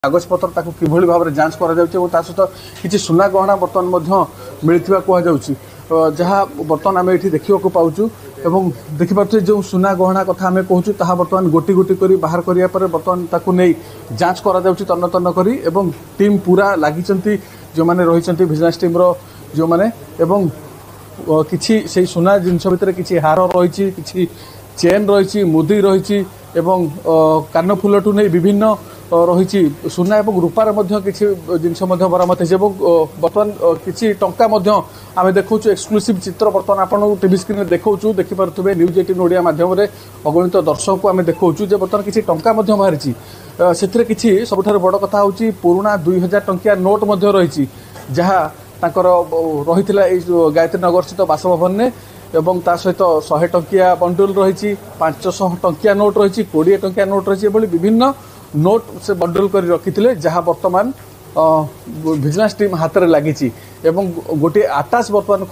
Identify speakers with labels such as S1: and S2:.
S1: कागजपत्र ताकू किभली भाव में जांच करा जाउछि ता सहित किछि सुना गहना बर्तमान मिलथिबा कह जाउछि जहाँ बर्तमान आम ये देखा पाचु एवं देखिपे जो सुना गहना कथा आम कहूँ ता बर्तमान गोटी गोटी कर बाहर करा बर्तमान ताकू नहीं जांच करा जाउछि तन्न तन्न करी एवं टीम पूरा लगी जो मैंने रही विजिलेंस टीम जो मैंने एवं किछि से सुना जिनस भितर किछि हार रही किछि चेन रही मुदी रही एवं कानफुल ठू नहीं विभिन्न रही सुना और रूपार किसी जिनस बरामद हो बर्तमान किसी टंका आम देखु एक्सक्लूसिव चित्र बर्तमान आपन टीवी स्क्रीन देखु देखिपे न्यूज 18 ओडिया माध्यम अगणित दर्शक को आम देखु बर्तमान किसी टंका बाहरी से किसी सबुठ बड़ कथा हूँ पुराणा 2000 टंकिया नोट रही जहाँ तांकर रही गायत्री नगर स्थित बासभवन ने एवं ता सहित 100 टंकिया बंडल रही 500 टंकिया नोट रही 20 टंकिया नोट रही विभिन्न नोट से बंडल कर रखी जहाँ बर्तमान विजिलेंस टीम हाथ में लगी गोटे आटाच बर्तमान